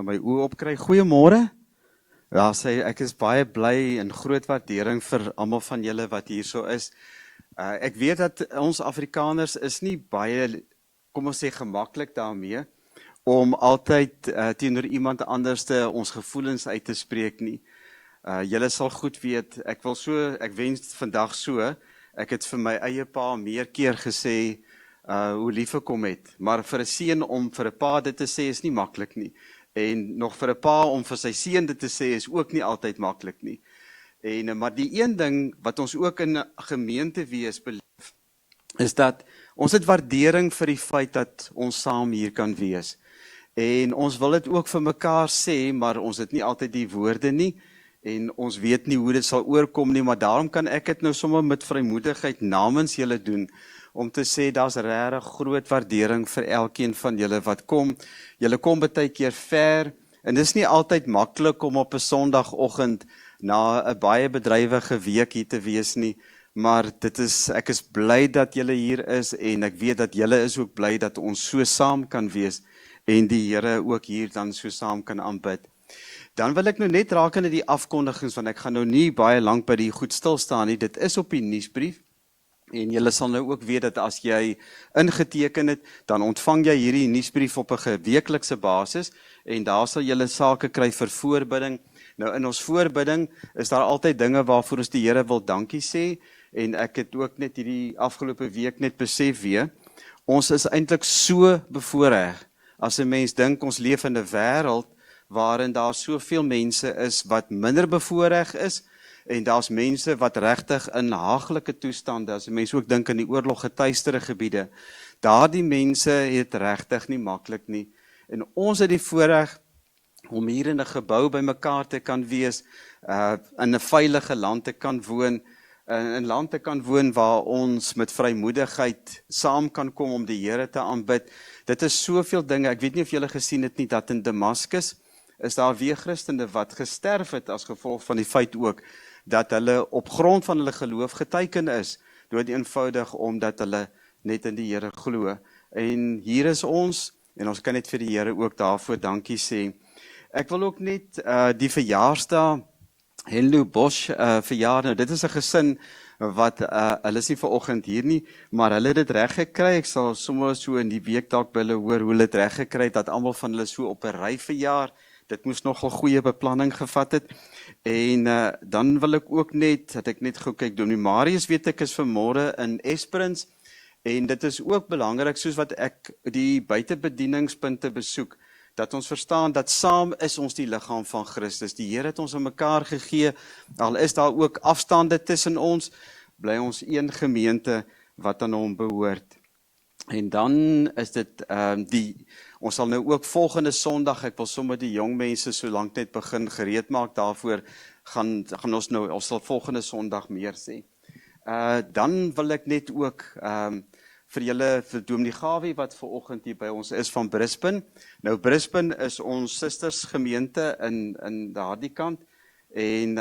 nou my oë opkry. Goeiemôre. Ja, ek is baie bly en groot waardering vir almal van julle wat hierso is. Ek weet dat ons Afrikaners is nie baie, kom ons sê, gemaklik daarmee om altyd teenoor iemand anderste ons gevoelens uit te spreek nie. Julle sal goed weet, ek wens vandag so, ek het vir my eie pa meer keer gesê hoe lief ek hom het, maar vir 'n seun om vir 'n pa dit te sê is nie maklik nie. En nog vir 'n pa om vir sy seun dit te sê is ook nie altyd maklik nie. Maar die een ding wat ons ook in 'n gemeente wees beleef, is dat ons het waardering vir die feit dat ons saam hier kan wees. En ons wil dit ook vir mekaar sê, maar ons het nie altyd die woorde nie. En ons weet nie hoe dit sal oorkom nie, maar daarom kan ek dit nou sommer met vrymoedigheid namens julle doen, om te sê, daar's regtig groot waardering vir elkeen van julle wat kom. Julle kom baie keer ver, en dis nie altyd maklik om op 'n Sondagoggend na 'n baie bedrywige week hier te wees nie, maar ek is bly dat julle hier is, en ek weet dat julle is ook bly dat ons so saam kan wees, en die Here ook hier dan so saam kan aanbid. Dan wil ek nou net raak in die afkondigings, want ek gaan nou nie baie lank by die goed stil staan nie, dit is op die nuusbrief. En julle sal nou ook weet dat as jy ingeteken het, dan ontvang jy hierdie nuusbrief op 'n geweeklikse basis, en daar sal julle sake kry vir voorbidding. Nou in ons voorbidding is daar altyd dinge waarvoor ons die Here wil dankie sê, en ek het ook net hierdie afgelope week net besef weer, ons is eintlik so bevoorreg, as 'n mens dink ons leef in 'n wêreld, waarin daar soveel mense is wat minder bevoorreg is, en daar's mense wat regtig in haaglike toestande, as mense ook dink aan die oorloggetuisterde gebiede, daardie mense het regtig nie maklik nie. En ons het die voorreg om hier in 'n gebou by mekaar te kan wees, in 'n veilige land te kan woon, in 'n land te kan woon waar ons met vrymoedigheid saam kan kom om die Here te aanbid. Dit is soveel dinge. Ek weet nie of julle gesien het nie, dat in Damaskus is daar weer Christene wat gesterf het as gevolg van die feit ook, dat hulle op grond van hulle geloof geteken is, dood eenvoudig omdat hulle net in die Here glo. En hier is ons, en ons kan net vir die Here ook daarvoor dankie sê. Ek wil ook net die verjaarsdag, Henlo Bosch verjaar, nou dit is 'n gesin wat, hulle is nie vanoggend hier nie, maar hulle het dit reg gekry. Ek sal sommer so in die week dalk by hulle hoor hoe hulle dit reg gekry het, dat almal van hulle so op 'n ry verjaar. Dit moes nogal goeie beplanning gevat het. En dan wil ek ook net, dat ek net gou kyk, Dominee Marius weet ek is vanmôre in Esperance, en dit is ook belangrik, soos wat ek die buitebedieningspunte besoek, dat ons verstaan dat saam is ons die liggaam van Christus. Die Here het ons aan mekaar gegee, al is daar ook afstande tussen ons, bly ons een gemeente wat aan hom behoort. En dan is dit, ons sal nou ook volgende Sondag, ek wil sommer die jong mense so lank net begin gereed maak daarvoor, gaan ons sal volgende Sondag meer sê. Dan wil ek net ook vir julle, vir Dominee Gawie wat vanoggend hier by ons is van Brisbane. Nou Brisbane is ons susters gemeente in daardie kant, en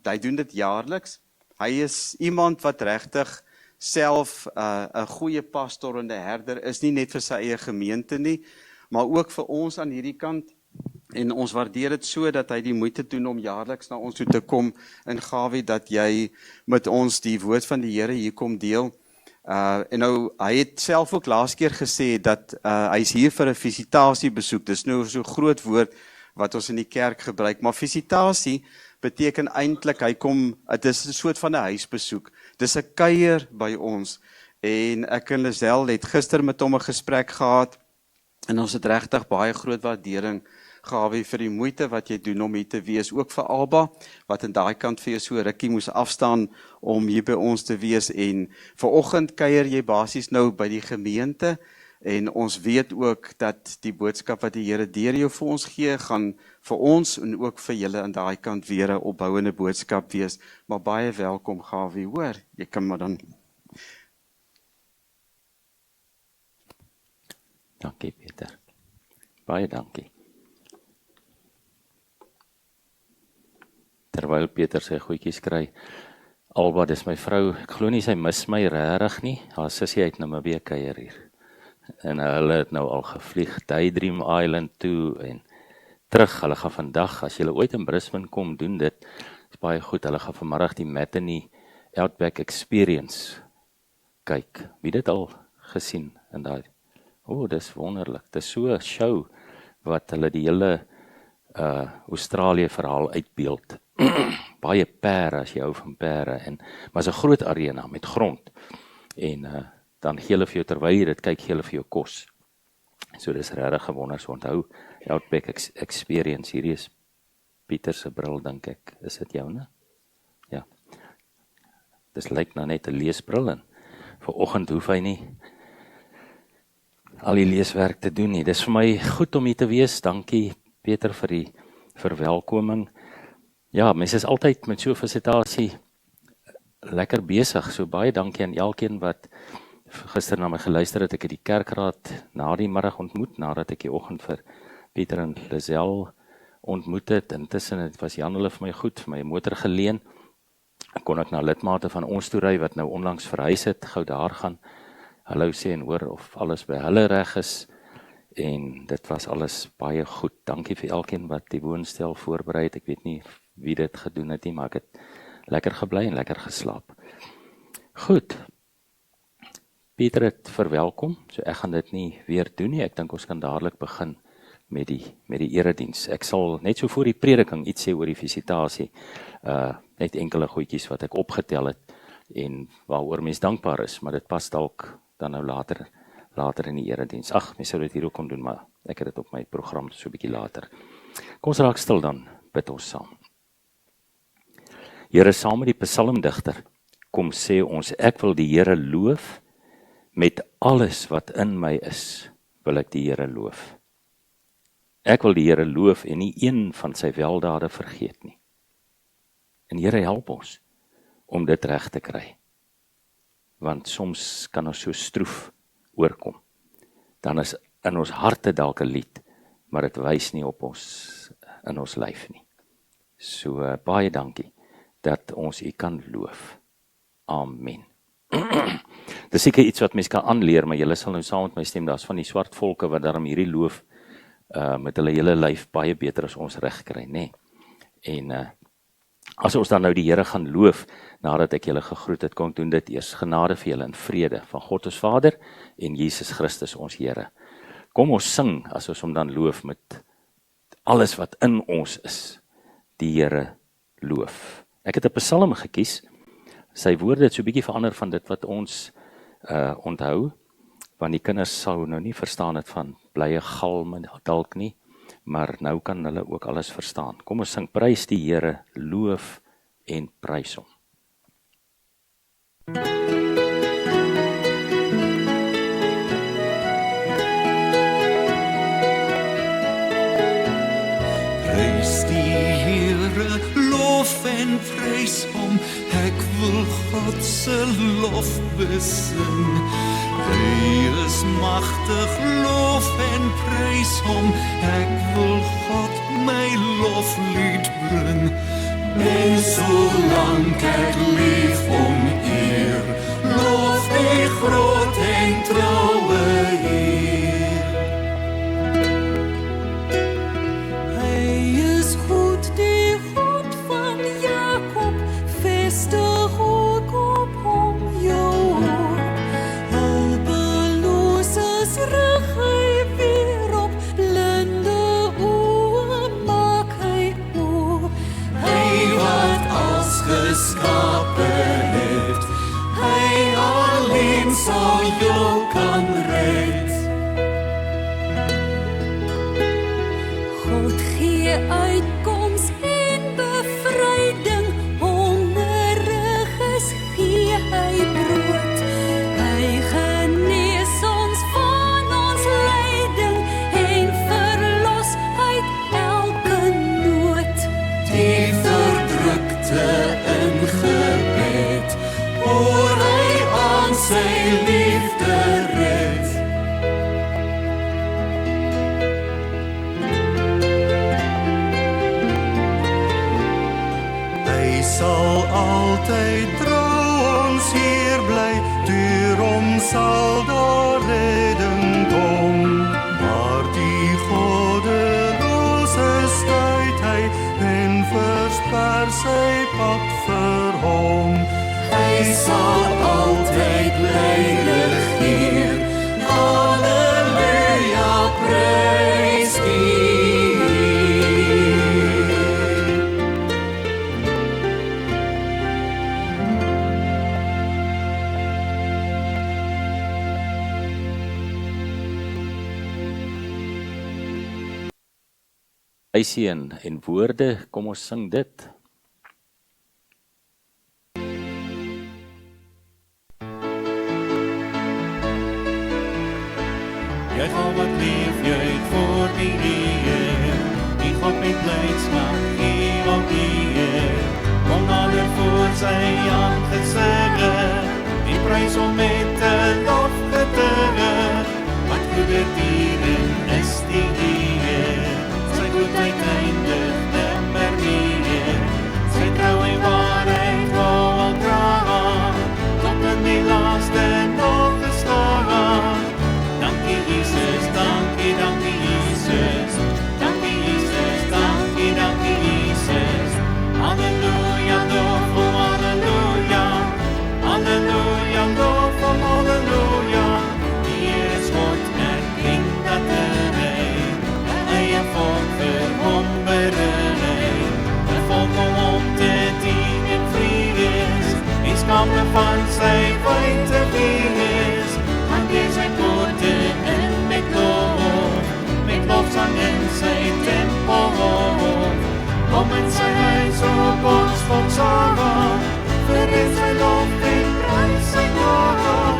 hy doen dit jaarliks. Hy is iemand wat regtig self 'n goeie pastor en 'n herder is, nie net vir sy eie gemeente nie, maar ook vir ons aan hierdie kant. En ons waardeer dit so dat hy die moeite doen om jaarliks na ons toe te kom, en Gawie, dat jy met ons die woord van die Here hier kom deel. En nou, hy het self ook laas keer gesê dat hy is hier vir 'n visitasiebesoek. Dis nou so groot woord wat ons in die kerk gebruik, maar visitasie beteken eintlik, dit is 'n soort van 'n huisbesoek. Dis 'n kuier by ons, en ek en Lisel het gister met hom 'n gesprek gehad, en ons het regtig baie groot waardering, Gawie, vir die moeite wat jy doen om hier te wees, ook vir Alba, wat in daai kant vir jou so rukkie moes afstaan om hier by ons te wees, en vanoggend kuier jy basies nou by die gemeente, en ons weet ook dat die boodskap wat die Here deur jou vir ons gee, gaan vir ons en ook vir julle aan daai kant weer 'n opbouende boodskap wees, maar baie welkom, Gawie, hoor, jy kan maar dan. Dankie, Pieter. Baie dankie. Terwyl Pieter sy goedjies kry, Alba, dis my vrou, ek glo nie sy mis my regtig nie, haar sussie het nou 'n week kuier hier. En hulle het nou al gevlieg Daydream Island toe, en terug, hulle gaan vandag, as julle ooit in Brisbane kom, doen dit, is baie goed, hulle gaan vanmiddag die Matinee Outback Experience kyk. Wie dit al gesien in daai? Dis wonderlik, dis so 'n show, wat hulle die hele Australië verhaal uitbeeld. Baie pere, as jy hou van pere, maar is 'n groot arena met grond, en dan gee hulle vir jou, terwyl jy dit kyk, gee hulle vir jou kos. So dis regtig gewonder, so onthou, Outback Experience, hierdie is Pieter se bril, dink ek, is dit joune? Ja, dis lyk nou net 'n leesbril, en vanoggend hoef hy nie al die leeswerk te doen nie. Dis vir my goed om hier te wees, dankie Peter vir die verwelkoming. Ja, mense is altyd met so 'n visitasie lekker besig, so baie dankie aan elkeen wat gister na my geluister het. Ek het die kerkraad na die middag ontmoet, nadat ek die oggend vir Pieter en Lizelle ontmoet het. Intussen het was Jan hulle vir my goed, vir my motor geleen. Kon ek na lidmate van ons toe ry, wat nou onlangs verhuis het, gou daar gaan, hallo sê en hoor of alles by hulle reg is, en dit was alles baie goed. Dankie vir elkeen wat die woonstel voorberei het. Ek weet nie wie dit gedoen het nie, maar ek het lekker gebly en lekker geslaap. Goed, Pieter het verwelkom, so ek gaan dit nie weer doen nie. Ek dink ons kan dadelik begin met die erediens. Ek sal net so voor die prediking iets sê oor die visitasie, net enkele goedjies wat ek opgetel het, en waaroor mens dankbaar is, maar dit pas dalk dan nou later in die erediens. Mens sou dit hier ook kon doen, maar ek het dit op my program so 'n bietjie later. Kom ons raak stil dan, bid ons saam. Here, saam met die psalmdigter, kom sê ons, ek wil die Here loof, met alles wat in my is, wil ek die Here loof. Ek wil die Here loof en nie een van sy weldade vergeet nie. En Here, help ons om dit reg te kry. Want soms kan ons so stroef oorkom. Dan is in ons harte dalk 'n lied, maar dit wys nie op ons in ons lyf nie. So baie dankie dat ons U kan loof. Amen. Dis seker iets wat mens kan aanleer, maar julle sal nou saam met my stem, daar's van die swart volke wat daarom hierdie loof met hulle hele lyf baie beter as ons reg kry, nê? En as ons dan nou die Here gaan loof, nadat ek julle gegroet het, kom ek doen dit eers. Genade vir julle in vrede van God ons Vader en Jesus Christus ons Here. Kom ons sing, as ons hom dan loof, met alles wat in ons is, die Here loof. Ek het 'n psalm gekies, sy woorde het so 'n bietjie verander van dit wat ons onthou, want die kinders sou nou nie verstaan het van blye galm dalk nie, maar nou kan hulle ook alles verstaan. Kom ons sing, prys die Here, loof en prys hom. Prys die Here, loof en prys hom, ek wil God se lof besing. Hy is magtig, loof en prys hom, ek wil God my loflied bring. En solank ek leef om eer, loof die groot en troue Heer. Hy is goed, die God van Jakob, vestig ook op hom jou hoop. Hulpeloses rig hy weer op, blinde oë maak hy oop. Hy wat als geskape het, hy alleen sal jou kan red. God gee uitkoms en bevryding, hongeriges gee hy brood. Hy genees ons van ons lyding en verlos uit elke nood. Die verdrukte in gebed, hoor hy aan sy liefde red. Hy sal altyd trou ons hier bly, deur hom sal daar redding kom. Maar die goddelose sy pad vir hom. Hy sal altyd bly regeer. Halleluja, prys die Lysie en woorde, kom ons sing dit. Jy gaan wat lief, jy voor die Heer. Die God met blydskap, gee op die Heer. Kom nader voor sy aangesige, en prys hom met 'n lofgetuige. Wat goede dieren is die Heer. Sy goedheid eindig nimmer meer. Sy trou en waarheid wou al dra, tot in die laaste nog gestaan. Dankie Jesus, dankie, dankie Jesus. Dankie Jesus, dankie, dankie Jesus. Halleluja, lof om halleluja. Halleluja, lof om halleluja. Die Heer is God, erken dat hy eie volk vir hom bereid. 'n volk om hom te dien en vrees, en skape van sy wyte wees. Want hy sy poorte in met lofzang in sy tempel. Kom in sy huis op ons volk saam, vir in sy lof en prys sy naam.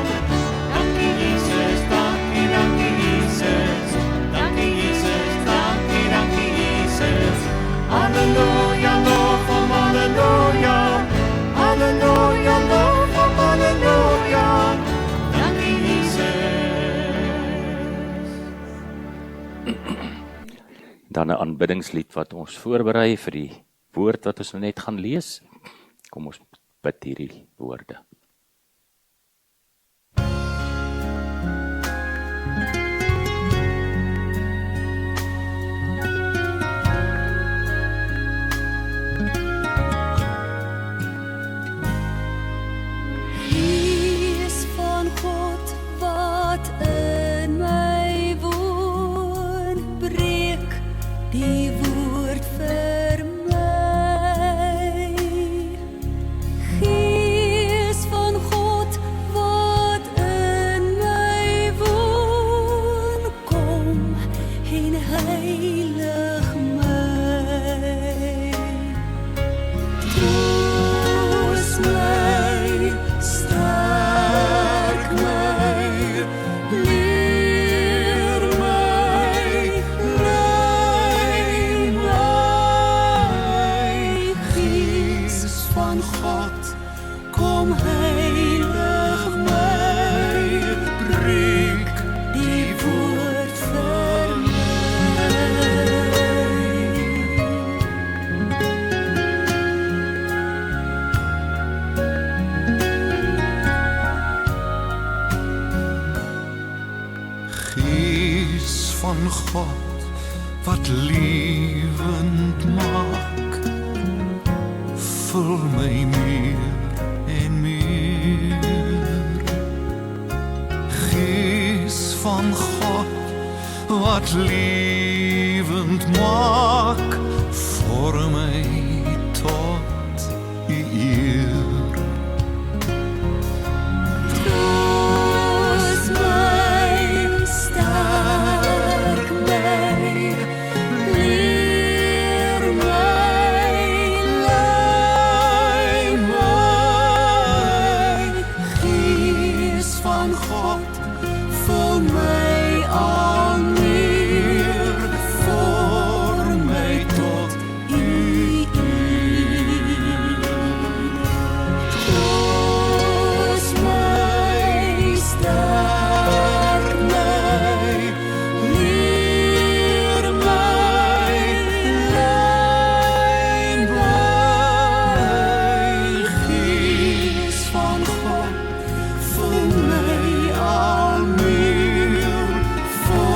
Dankie Jesus, dankie, dankie Jesus. Dankie Jesus, dankie, dankie Jesus. Halleluja, lof om halleluja. Halleluja, lof om halleluja. Dankie Jesus. Dan 'n aanbiddingslied wat ons voorberei vir die woord wat ons nou net gaan lees. Kom ons bid hierdie woorde. Gees van God wat in my woon, breek die woord vir my. Gees van God wat in my woon, kom en heilig my. Troos my, sterk my, leer my, lei my. Gees van God, kom heilig my, breek die woord vir my. Gees van God, wat lewend maak, vul my meer en meer. Gees van God, wat lewend maak, vorm my tot U eer. Troos my, sterk my, leer my, lei my. Gees van God, vul my al meer, vorm my tot U eer. Troos my, sterk my, leer my, lei my. Gees van God, vul my al meer, vorm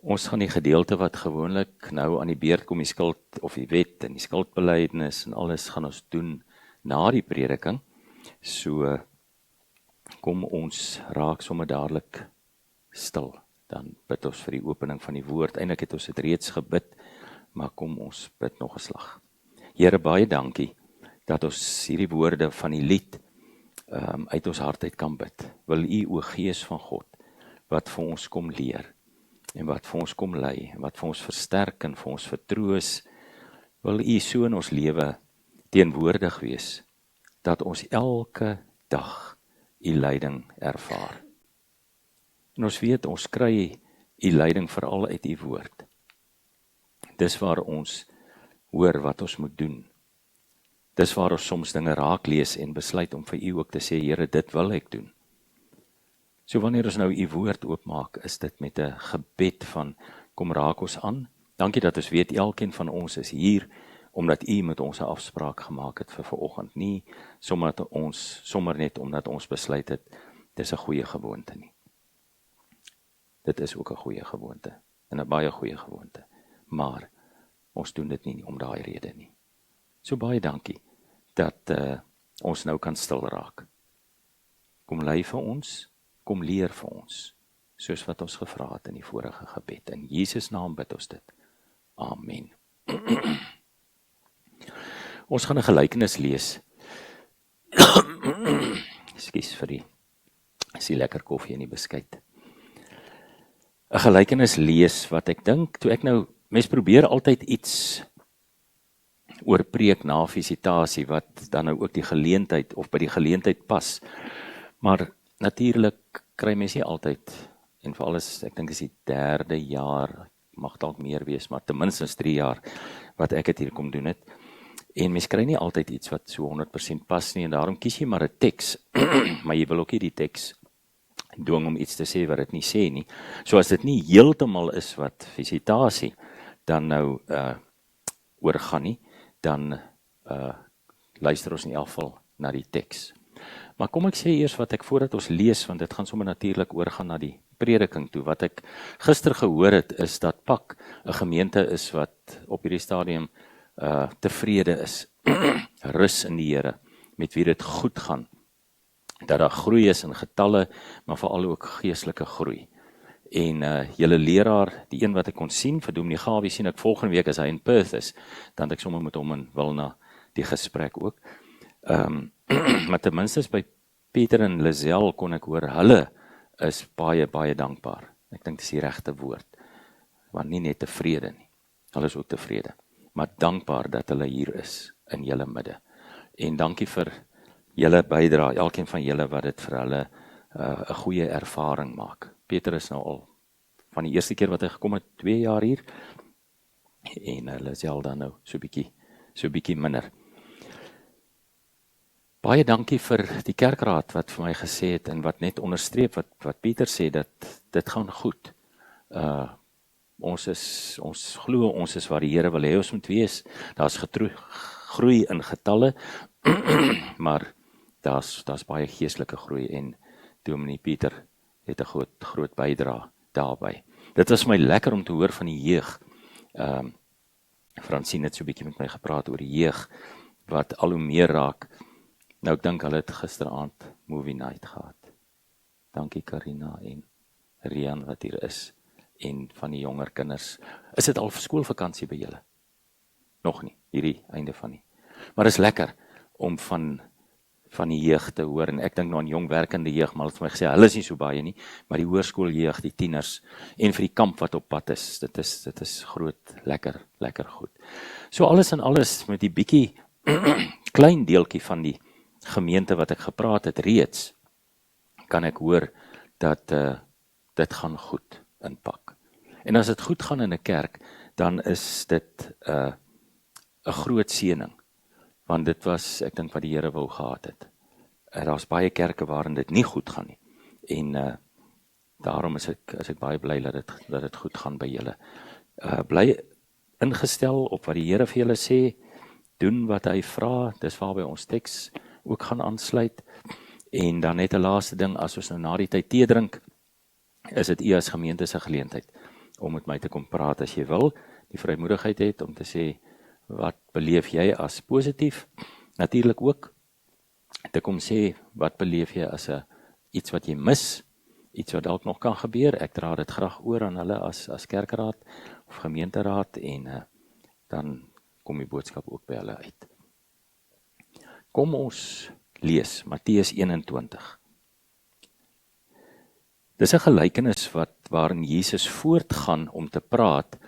Ons gaan die gedeelte wat gewoonlik nou aan die beurt kom, die skuld of die wet en die skuldbelydenis en alles gaan ons doen na die prediking. So kom ons raak sommer dadelik stil. Dan bid ons vir die opening van die woord. Eintlik het ons dit reeds gebid, maar kom ons bid nog 'n slag. Here, baie dankie dat ons hierdie woorde van die lied uit ons hart uit kan bid. Wil U, o Gees van God, wat vir ons kom leer en wat vir ons kom lei, en wat vir ons versterk en vir ons vertroos, wil U so in ons lewe teenwoordig wees, dat ons elke dag U leiding ervaar. En ons weet, ons kry U leiding veral uit U woord. Dis waar ons hoor wat ons moet doen. Dis waar ons soms dinge raak lees en besluit om vir U ook te sê, Here, dit wil ek doen. So wanneer ons nou U woord oopmaak, is dit met 'n gebed van, kom raak ons aan. Dankie dat ons weet, elkeen van ons is hier, omdat U met ons 'n afspraak gemaak het vir vanoggend. Nie sommer net omdat ons besluit het, dis 'n goeie gewoonte nie. Dit is ook 'n goeie gewoonte, en 'n baie goeie gewoonte. Maar ons doen dit nie om daai rede nie. So baie dankie dat ons nou kan stil raak. Kom lei vir ons, kom leer vir ons, soos wat ons gevra het in die vorige gebed. In Jesus naam bid ons dit. Amen. Ons gaan 'n gelykenis lees. Ekskuus vir die lekker koffie en die beskuit. 'n Gelykenis lees wat ek dink, toe ek nou, mens probeer altyd iets oor preek na visitasie, wat dan nou ook die geleentheid, of by die geleentheid pas. Maar natuurlik kry mens nie altyd, en vir alles, ek dink is die 3de jaar, mag dalk meer wees, maar ten minstens 3 jaar, wat ek het hier kom doen het. En mens kry nie altyd iets wat so 100% pas nie, en daarom kies jy maar 'n teks, maar jy wil ook nie die teks dwing om iets te sê wat dit nie sê nie. So as dit nie heeltemal is wat visitasie dan nou oorgaan nie, dan luister ons in elk geval na die teks. Maar kom ek sê eers wat ek voordat ons lees, want dit gaan sommer natuurlik oorgaan na die prediking toe. Wat ek gister gehoor het, is dat PAK 'n gemeente is wat op hierdie stadium tevrede is, rus in die Here, met wie dit goed gaan, dat daar groei is in getalle, maar veral ook geestelike groei. En julle leraar, die een wat ek kon sien, vir Dominee Gawie sien ek volgende week as hy in Perth is, dan ek sommer met hom in Wilna die gesprek ook. Maar ten minste by Pieter en Lizelle kon ek hoor, hulle is baie, baie dankbaar. Ek dink dis die regte woord, want nie net tevrede nie, hulle is ook tevrede, maar dankbaar dat hulle hier is in julle midde. En dankie vir julle bydrae, elkeen van julle wat dit vir hulle 'n goeie ervaring maak. Pieter is nou al van die eerste keer wat hy gekom het, 2 jaar hier, en hulle is al dan nou so bietjie minder. Baie dankie vir die kerkraad wat vir my gesê het, en wat net onderstreep wat Pieter sê, dat dit gaan goed. Ons glo, ons is waar die Here wil hê ons moet wees. Daar's groei in getalle, maar daar's baie geestelike groei, en Dominee Pieter het 'n groot bydrae daarby. Dit was my lekker om te hoor van die jeug. Fransien het so 'n bietjie met my gepraat oor die jeug, wat al hoe meer raak. Nou ek dink hulle het gisteraand movie night gehad. Dankie Karina en Rian wat hier is, en van die jonger kinders. Is dit al skoolvakansie by julle? Nog nie, hierdie einde van nie. Maar is lekker om van die jeug te hoor, en ek dink nou aan jong werkende jeug, maar hulle het vir my gesê, hulle is nie so baie nie, maar die hoërskooljeug, die tieners, en vir die kamp wat op pad is, dit is groot, lekker goed. So alles en alles, met die bietjie klein deeltjie van die gemeente wat ek gepraat het reeds, kan ek hoor dat dit gaan goed in PAK. En as dit goed gaan in 'n kerk, dan is dit 'n groot seëning, want dit was, ek dink, wat die Here wou gehad het. Daar's baie kerke waarin dit nie goed gaan nie, en daarom is ek baie bly dat dit goed gaan by julle. Bly ingestel op wat die Here vir julle sê, doen wat hy vra, dis waarby ons teks ook gaan aansluit. En dan net 'n laaste ding, as ons nou na die tyd tee drink, is dit u as gemeente se geleentheid om met my te kom praat as jy wil, die vrymoedigheid het om te sê, wat beleef jy as positief, natuurlik ook, te kom sê, wat beleef jy as iets wat jy mis, iets wat dalk nog kan gebeur, ek dra dit graag oor aan hulle as kerkraad of gemeenteraad en dan kom die boodskap ook by hulle uit. Kom ons lees Matteus 21. Dis 'n gelykenis waarin Jesus voortgaan om te praat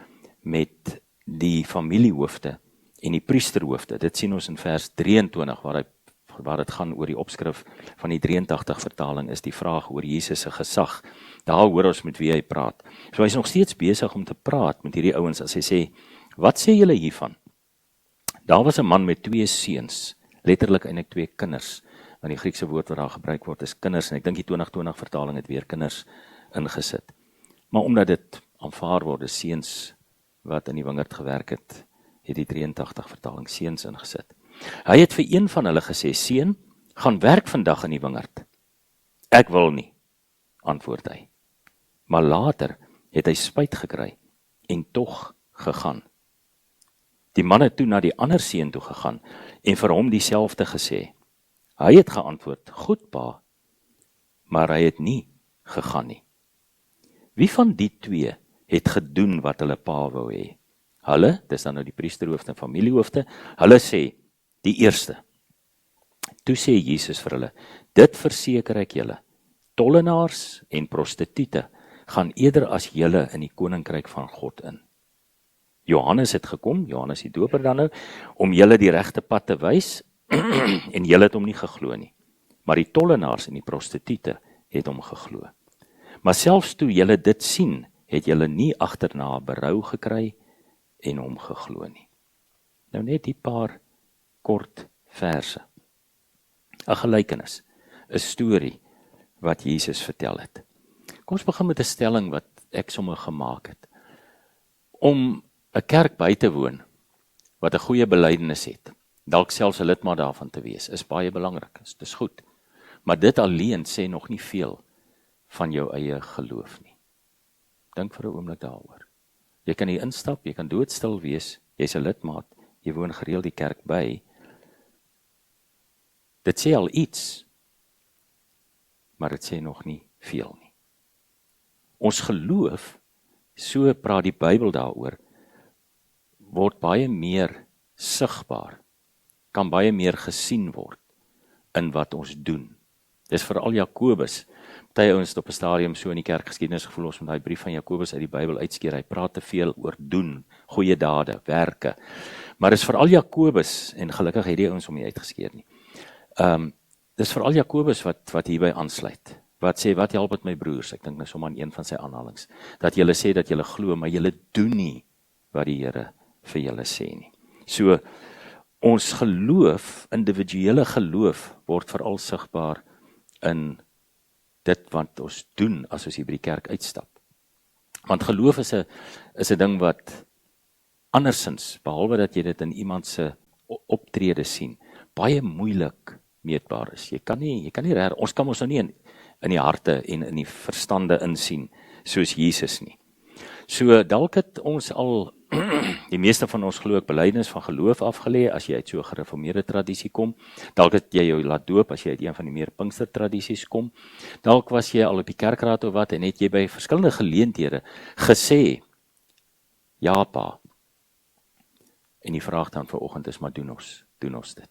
met die familiehoofde en die priesterhoofde. Dit sien ons in vers 23 waar dit gaan oor die opskrif van die 83 vertaling is die vraag oor Jesus se gesag. Daar hoor ons met wie hy praat. So hy is nog steeds besig om te praat met hierdie ouens as hy sê, wat sê julle hiervan? Daar was 'n man met 2 seuns, letterlik eintlik 2 kinders, want die Griekse woord wat daar gebruik word is kinders, en ek dink die 2020 vertaling het weer kinders ingesit. Maar omdat dit aanvaar word, is seuns wat in die wingerd gewerk het die 83 vertaling seuns ingesit. Hy het vir een van hulle gesê, seun, gaan werk vandag in die wingerd. Ek wil nie, antwoord hy. Maar later het hy spyt gekry en tog gegaan. Die man het toe na die ander seun toe gegaan en vir hom dieselfde gesê. Hy het geantwoord, goed pa, maar hy het nie gegaan nie. Wie van die 2 het gedoen wat hulle pa wou hê? Hulle, dis dan nou die priesterhoofde en familiehoofde, hulle sê, die eerste. Toe sê Jesus vir hulle, dit verseker ek julle, tollenaars en prostituie gaan eerder as julle in die koninkryk van God in. Johannes het gekom, Johannes die doper dan nou, om julle die regte pad te wys, en julle het hom nie geglo nie. Maar die tollenaars en die prostituie het hom geglo. Maar selfs toe julle dit sien, het julle nie agterna berou gekry en hom geglo nie. Nou net die paar kort verse. 'n gelykenis, 'n storie wat Jesus vertel het. Kom ons begin met 'n stelling wat ek sommer gemaak het. Om 'n kerk by te woon wat 'n goeie belydenis het, dalk selfs 'n lidmaat daarvan te wees, is baie belangrik. Dit is goed. Maar dit alleen sê nog nie veel van jou eie geloof nie. Dink vir 'n oomblik daaroor. Jy kan hier instap, jy kan doodstil wees, jy's 'n lidmaat, jy woon gereeld die kerk by. Dit sê al iets, maar dit sê nog nie veel nie. Ons geloof, so praat die Bybel daaroor, word baie meer sigbaar, kan baie meer gesien word in wat ons doen. Dis veral Jakobus. Party ouens het op 'n stadium so in die kerkgeskiedenis gevoel ons moet daai brief van Jakobus uit die Bybel uitskeer. Hy praat te veel oor doen, goeie dade, werke. Maar dis veral Jakobus, en gelukkig het die ouens hom nie uitgeskeer nie. Dis veral Jakobus wat hierby aansluit. Wat sê, wat help met my broers? Ek dink nou sommer aan een van sy aanhalings. Dat julle sê dat julle glo, maar julle doen nie wat die Here vir julle sê nie. So, ons geloof, individuele geloof, word veral sigbaar in dit wat ons doen as ons hier by die kerk uitstap. Want geloof is 'n ding wat andersins, behalwe dat jy dit in iemand se optrede sien, baie moeilik meetbaar is. Jy kan nie ons kan ons nou nie in die harte en in die verstande insien soos Jesus nie. So dalk het ons al die meeste van ons glo ek belydenis van geloof afgelê as jy uit so 'n gereformeerde tradisie kom. Dalk het jy jou laat doop as jy uit een van die meer Pinkster tradisies kom. Dalk was jy al op die kerkraad of wat en het jy by verskillende geleenthede gesê, ja pa. En die vraag dan vanoggend is, maar doen ons dit?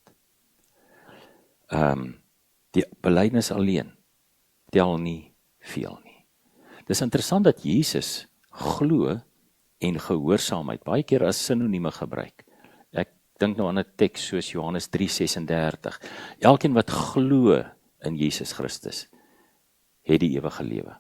Die belydenis alleen tel nie veel nie. Dis interessant dat Jesus glo en gehoorsaamheid baie keer as sinonieme gebruik. Ek dink nou aan 'n teks soos Johannes 3:36. Elkeen wat glo in Jesus Christus het die ewige lewe.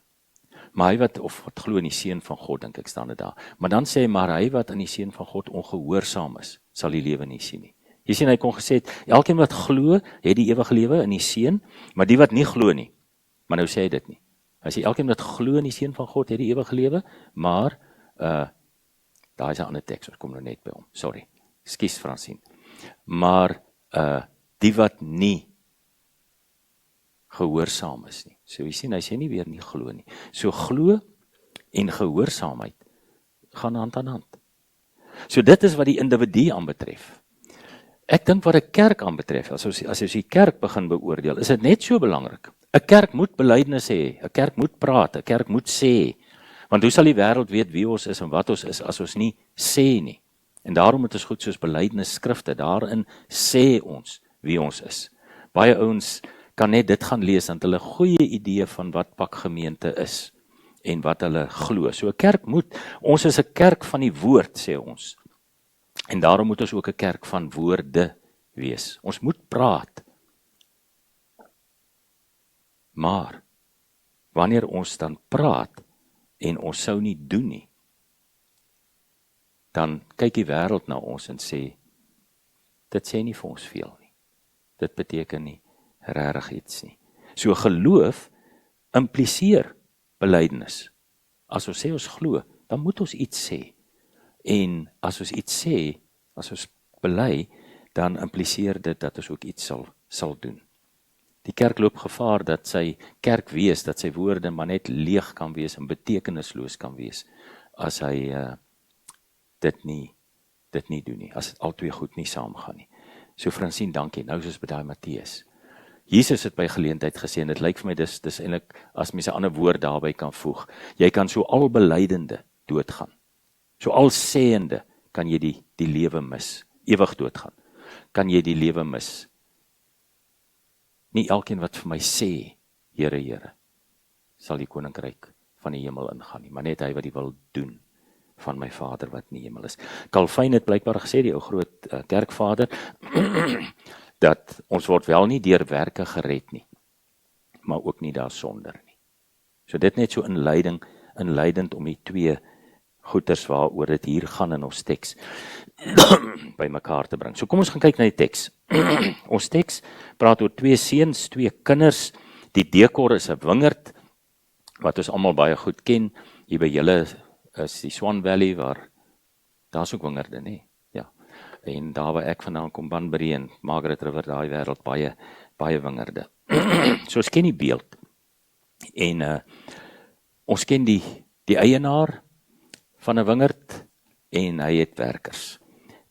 Maar hy wat glo in die Seun van God, dink ek staan dit daar. Maar dan sê hy, maar hy wat in die Seun van God ongehoorsaam is, sal die lewe nie sien nie. Jy sien, hy kon gesê het, elkeen wat glo, het die ewige lewe in die Seun, maar die wat nie glo nie, maar nou sê hy dit nie. Hy sê, elkeen wat glo in die Seun van God, het die ewige lewe, maar, daar is 'n ander teks, ons kom nou net by hom, sorry, skus Fransien, maar, die wat nie gehoorsaam is nie. So jy sien, hy sê nie weer nie glo nie. So glo en gehoorsaamheid gaan hand aan hand. So dit is wat die individu aanbetref. Ek dink wat 'n kerk aanbetref, as ons die kerk begin beoordeel, is dit net so belangrik. 'n Kerk moet belydenis hê, 'n kerk moet praat, 'n kerk moet sê. Want hoe sal die wêreld weet wie ons is en wat ons is as ons nie sê nie? En daarom moet ons goed soos belydenis skrifte, daarin sê ons wie ons is. Baie ouens kan net dit gaan lees en hulle 'n goeie idee van wat pakgemeente is en wat hulle glo. So 'n kerk ons is 'n kerk van die woord, sê ons. En daarom moet ons ook 'n kerk van woorde wees. Ons moet praat. Maar wanneer ons dan praat en ons sou nie doen nie, dan kyk die wêreld na ons en sê, dit sê nie vir ons veel nie. Dit beteken nie regtig iets nie. So geloof impliseer belydenis. As ons sê ons glo, dan moet ons iets sê. En as ons iets sê, as ons bely, dan impliseer dit dat ons ook iets sal doen. Die kerk loop gevaar dat sy kerk wees, dat sy woorde maar net leeg kan wees en betekenisloos kan wees, as hy dit nie doen nie, as albei goed nie saamgaan nie. So Fransien, dankie. Nou soos by daai Matteus. Jesus het by geleentheid gesê, en dit lyk vir my, dis eintlik, as mens 'n ander woord daarby kan voeg, jy kan so albelydende doodgaan. So al sêende kan jy die lewe mis, ewig doodgaan. Kan jy die lewe mis? Nie elkeen wat vir my sê, Here, Here, sal die koninkryk van die hemel ingaan nie, maar net hy wat die wil doen van my Vader wat in die hemel is. Calvin het blykbaar gesê, die ou groot kerkvader, dat ons word wel nie deur werke gered nie, maar ook nie daarsonder nie. So dit net so inleidend om die twee goeters waaroor dit hier gaan in ons teks by mekaar te bring. So kom ons gaan kyk na die teks. Ons teks praat oor twee seuns, twee kinders. Die dekor is 'n wingerd wat ons almal baie goed ken. Hier by julle is die Swan Valley waar daar's ook wingerde, nê? Ja. En daar waar ek vandaan kom, Banbury en Margaret River, daai wêreld baie wingerde. So ons ken die beeld. En ons ken die eienaar van 'n wingerd en hy het werkers.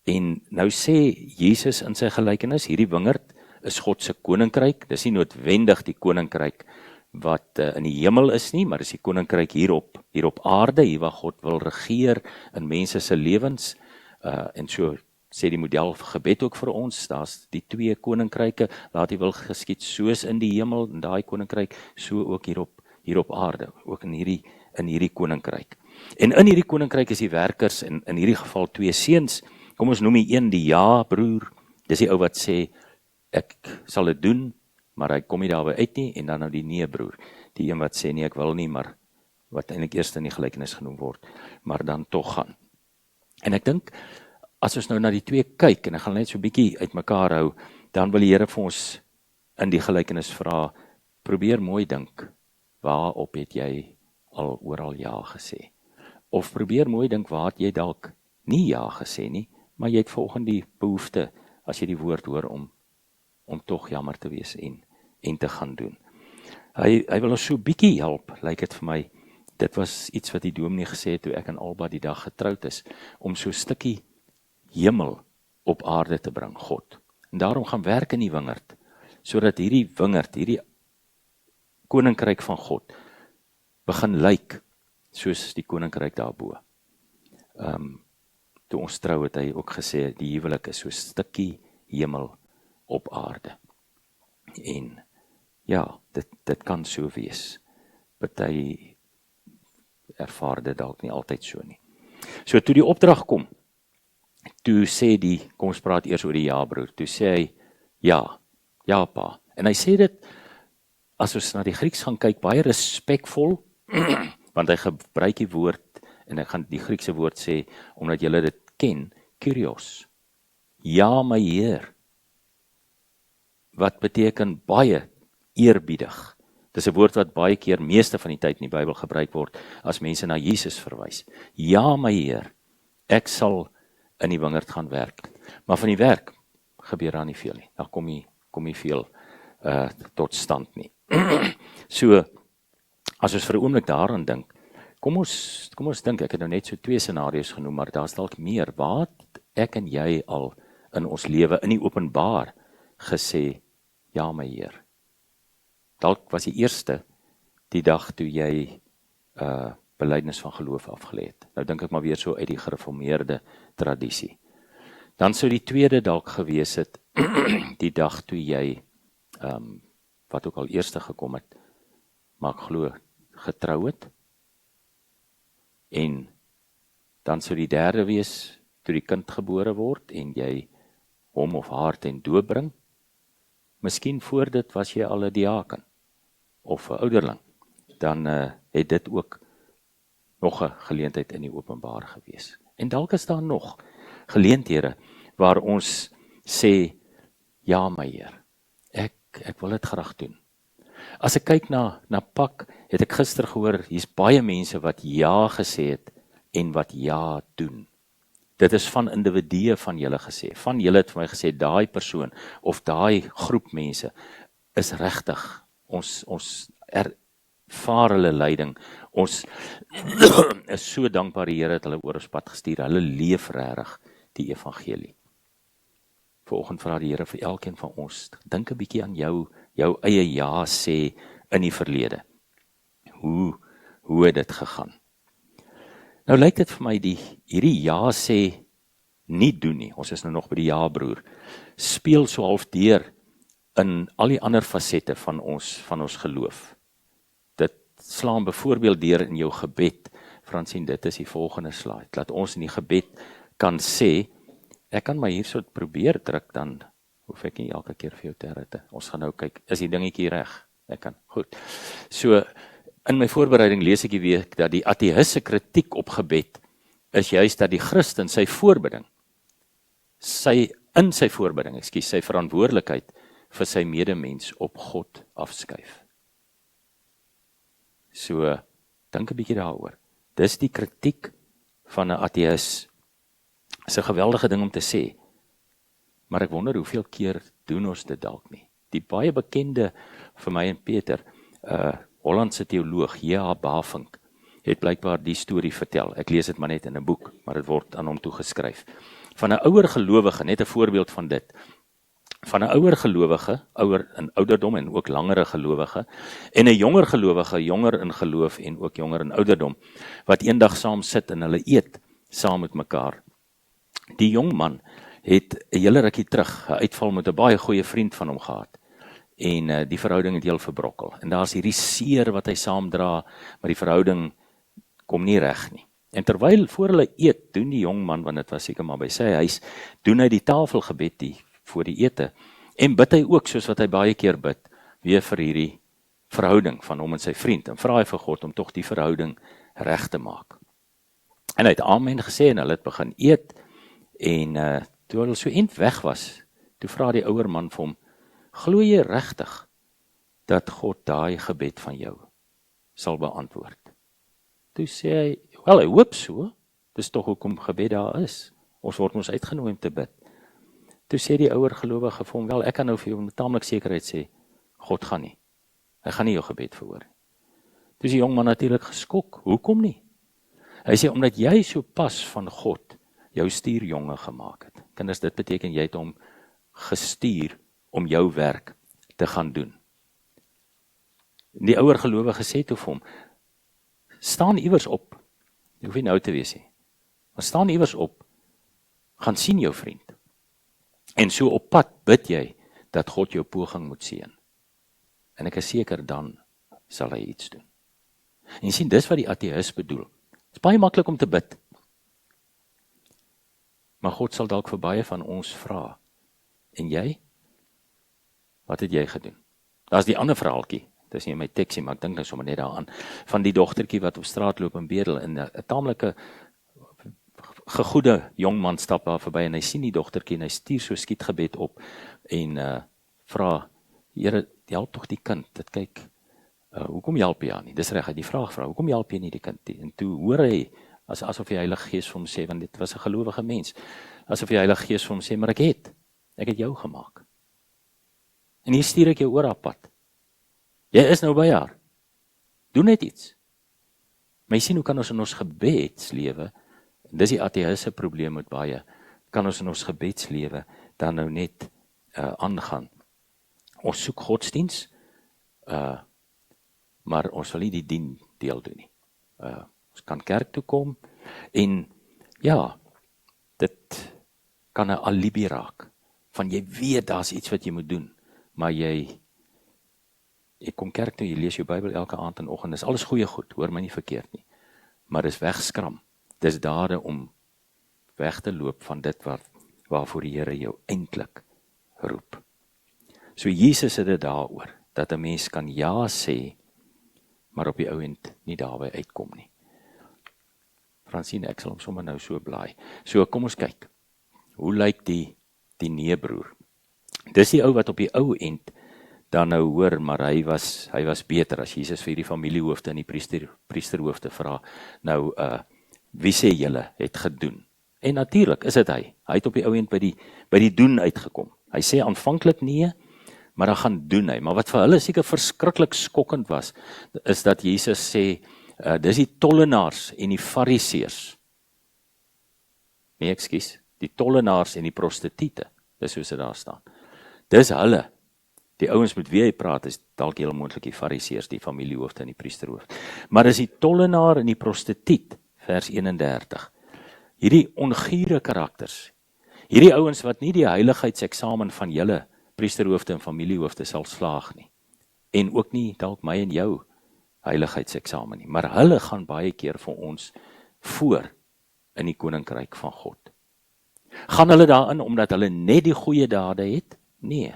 En nou sê Jesus in sy gelykenis, hierdie wingerd is God se koninkryk. Dis nie noodwendig die koninkryk wat in die hemel is nie, maar dis die koninkryk hier op aarde, hier waar God wil regeer in mense se lewens. En so sê die model vir gebed ook vir ons, daar's die twee koninkryke, laat die wil geskied soos in die hemel, in daai koninkryk, so ook hier op aarde, ook in hierdie koninkryk. En in hierdie koninkryk is die werkers, en in hierdie geval twee seuns. Kom ons noem die een die ja-broer, dis die ou wat sê, ek sal dit doen, maar hy kom nie daarby uit nie, en dan nou die nee-broer, die een wat sê, nee, ek wil nie, maar wat eintlik eers in die gelykenis genoem word, maar dan tog gaan. En ek dink, as ons nou na die twee kyk, en ek gaan net so 'n bietjie uitmekaar hou, dan wil die Here vir ons in die gelykenis vra, probeer mooi dink, waarop het jy al oral ja gesê? Of probeer mooi dink, waar het jy dalk nie ja gesê nie, maar jy het volgens die behoefte, as jy die woord hoor, om tog jammer te wees en te gaan doen. Hy wil ons so bietjie help, lyk dit vir my. Dit was iets wat die dominee gesê het toe ek en Alba die dag getroud is, om so 'n stukkie hemel op aarde te bring, God. En daarom gaan werk in die wingerd, sodat hierdie wingerd, hierdie koninkryk van God, begin lyk soos die koninkryk daarbo. Toe ons trou het hy ook gesê, die huwelik is so 'n stukkie hemel op aarde. En ja, dit kan so wees. Party ervaar dit dalk nie altyd so nie. So toe die opdrag kom, toe sê kom ons praat eers oor die ja-broer, toe sê hy, ja pa. En hy sê dit, as ons na die Grieks gaan kyk, baie respekvol, want hy gebruik die woord, en ek gaan die Griekse woord sê, omdat julle dit ken, kurios. Ja, my Heer. Wat beteken baie eerbiedig. Dis 'n woord wat baie keer, meeste van die tyd in die Bybel gebruik word, as mense na Jesus verwys. Ja, my Heer, ek sal in die wingerd gaan werk. Maar van die werk gebeur daar nie veel nie. Daar kom nie veel tot stand nie. So, as ons vir 'n oomblik daaraan dink, Kom ons dink, ek het nou net so 2 scenario's genoem, maar daar's dalk meer. Waar het ek en jy al in ons lewe, in die openbaar, gesê, ja my Heer? Dalk was die eerste die dag toe jy belydenis van geloof afgelê het. Nou dink ek maar weer so uit die gereformeerde tradisie. Dan sou die tweede dalk gewees het, die dag toe jy, wat ook al eerste gekom het, maar ek glo, getrou het. En dan sou die derde wees, toe die kind gebore word, en jy hom of haar ten doop bring. Miskien voor dit was jy al 'n diaken, of 'n ouderling. Dan het dit ook nog 'n geleentheid in die openbaar gewees. En dalk is daar nog geleenthede waar ons sê, ja my Heer, ek wil dit graag doen. As ek kyk na Pak, het ek gister gehoor, hier's baie mense wat ja gesê het en wat ja doen. Dit is van individue van julle gesê. Van julle het vir my gesê, daai persoon of daai groep mense is regtig. Ons ervaar hulle lyding. Ons is so dankbaar die Here het hulle oor ons pad gestuur. Hulle leef regtig die evangelie. Vanoggend vra die Here vir elkeen van ons, dink 'n bietjie aan jou eie ja sê in die verlede. Hoe het dit gegaan? Nou lyk dit vir my hierdie ja sê nie doen nie. Ons is nou nog by die ja broer. Speel so half deur in al die ander fasette van ons geloof. Dit slaan byvoorbeeld deur in jou gebed. Fransien, dit is die volgende slide. Laat ons in die gebed kan sê, ek kan maar hierso probeer druk, dan hoef ek nie elke keer vir jou te herite. Ons gaan nou kyk, is die dingetjie reg? Ek kan, goed. So, in my voorbereiding lees ek die week dat die ateïste kritiek op gebed is juist dat die Christen sy voorbidding, sy verantwoordelikheid vir sy medemens op God afskuif. So, dink 'n bietjie daaroor. Dis die kritiek van 'n ateïs. Is 'n geweldige ding om te sê, maar ek wonder hoeveel keer doen ons dit dalk nie. Die baie bekende vir my en Peter, Hollandse teoloog, J.H. Bavink, het blykbaar die storie vertel. Ek lees dit maar net in 'n boek, maar dit word aan hom toegeskryf. Van 'n ouer gelowige, net 'n voorbeeld van dit, van 'n ouer gelowige, ouer in ouderdom en ook langere gelowige, en 'n jonger gelowige, jonger in geloof en ook jonger in ouderdom, wat eendag saam sit en hulle eet saam met mekaar. Die jong man het 'n hele rukkie terug 'n uitval met 'n baie goeie vriend van hom gehad. En die verhouding het heel verbrokkel. En daar's hierdie seer wat hy saamdra, maar die verhouding kom nie reg nie. En terwyl voor hulle eet, doen die jong man, want dit was seker maar by sy huis, doen hy die tafelgebed voor die ete. En bid hy ook, soos wat hy baie keer bid, weer vir hierdie verhouding van hom en sy vriend. En vra hy vir God om tog die verhouding reg te maak. En hy het amen gesê en hulle het begin eet. En toe hulle so eind weg was, toe vra die ouer man vir hom, glo jy regtig dat God daai gebed van jou sal beantwoord? Toe sê hy, wel, hy hoop so, dis tog hoekom gebed daar is. Ons word ons uitgenooi om te bid. Toe sê die ouer gelowige vir hom, wel, ek kan nou vir jou met taamlik sekerheid sê, God gaan nie. Hy gaan nie jou gebed verhoor. Toe is die jong man natuurlik geskok, hoekom nie? Hy sê, omdat jy so pas van God jou stuurjonge gemaak het. Kinders, dit beteken jy het hom gestuur om jou werk te gaan doen. Die ouer gelowige sê toe vir hom, staan iewers op, jy hoef nie nou te wees nie, maar staan iewers op, gaan sien jou vriend, en so op pad bid jy, dat God jou poging moet seën, en ek is seker dan, sal hy iets doen. En jy sien, dis wat die ateïs bedoel, het is baie maklik om te bid, maar God sal dalk vir baie van ons vra, en jy? Wat het jy gedoen? Daar's die ander verhaaltjie, dit is nie in my teksie, maar ek dink nou sommer net daaraan, van die dogtertjie wat op straat loop en bedel, en 'n taamlike gegoede jongman stap daar verby, en hy sien die dogtertjie, en hy stuur so skietgebed op, en vra, Here, help tog die kind, dit kyk, hoekom help jy haar nie? Dis reg, hy die vraag vra, hoekom help jy nie die kind nie? En toe hoor hy, asof die Heilige Gees vir hom sê, want dit was 'n gelowige mens, asof die Heilige Gees vir hom sê, maar ek het jou gemaak. En hier stuur ek jou oor haar pad. Jy is nou by haar. Doen net iets. Maar jy sien, hoe kan ons in ons gebedslewe, dis die ateïste probleem met baie, kan ons in ons gebedslewe dan nou net aangaan. Ons soek godsdiens, maar ons wil nie die dien deel doen nie. Ons kan kerk toe kom, en ja, dit kan 'n alibi raak, van jy weet daar's iets wat jy moet doen, maar jy kom kerk toe, jy lees jou Bybel elke aand en oggend, dis alles goeie goed, hoor my nie verkeerd nie, maar dis wegskram, dis dade om weg te loop van dit waarvoor die Here jou eintlik roep. So Jesus het dit daaroor, dat 'n mens kan ja sê, maar op die ou end nie daarby uitkom nie. Fransine, ek sal hom sommer nou so blaai. So kom ons kyk, hoe lyk die neebroer? Dis die ou wat op die ou end dan nou hoor, maar hy was beter as Jesus vir die familiehoofde en die priesterhoofde vra, nou, wie sê julle het gedoen? En natuurlik is dit hy het op die ou end by die doen uitgekom. Hy sê aanvanklik nee, maar dan gaan doen hy. Maar wat vir hulle seker verskriklik skokkend was, is dat Jesus sê, dis die tollenaars en die fariseërs. Nee, ekskuus, die tollenaars en die prostituie, dis hoe dit daar staan. Dis hulle, die ouens met wie hy praat, is dalk heel moontlik die fariseërs, die familiehoofde en die priesterhoofde. Maar is die tollenaar en die prostituut, vers 31, hierdie ongure karakters, hierdie ouens wat nie die heiligheidseksamen van julle priesterhoofde en familiehoofde sal slaag nie, en ook nie dalk my en jou heiligheidseksamen nie, maar hulle gaan baie keer vir ons voor in die koninkryk van God. Gaan hulle daarin omdat hulle net die goeie dade het? Nee.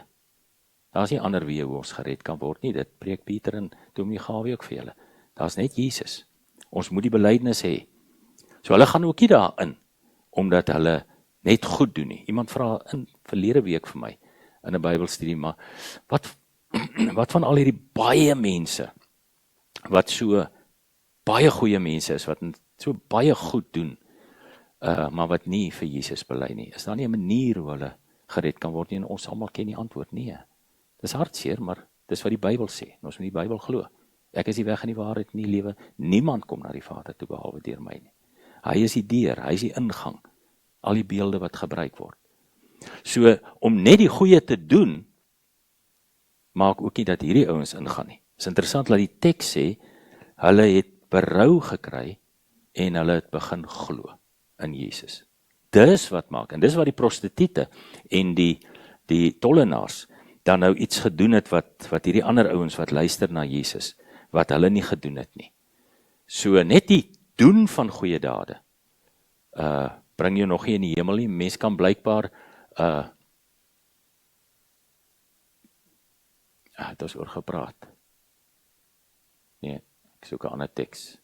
Daar's nie ander wie hoe ons gered kan word nie. Dit preek Pieter en Dominee Gawie ook vir julle. Daar's net Jesus. Ons moet die belydenis hê. So hulle gaan ook nie daarin omdat hulle net goed doen nie. Iemand vra in verlede week vir my in 'n Bybelstudie, maar wat van al hierdie baie mense wat so baie goeie mense is, wat so baie goed doen, maar wat nie vir Jesus bely nie. Is daar nie 'n manier hoe hulle gered kan word nie? En ons almal ken die antwoord, nee. Dis hartseer, maar dis wat die Bybel sê. En ons moet die Bybel glo. Ek is die weg en die waarheid en die lewe. Niemand kom na die Vader toe behalwe deur my nie. Hy is die deur, hy is die ingang. Al die beelde wat gebruik word. So, om net die goeie te doen, maak ook nie dat hierdie ouens ingaan nie. Is interessant dat die teks sê, hulle het berou gekry, en hulle het begin glo in Jesus. Dis wat maak, en dis wat die prostituie en die tollenaars dan nou iets gedoen het wat hierdie ander ouens wat luister na Jesus, wat hulle nie gedoen het nie. So net die doen van goeie dade, bring jou nog nie in die hemel nie. Mens kan blykbaar, het ons oor gepraat. Nee, ek soek 'n ander teks.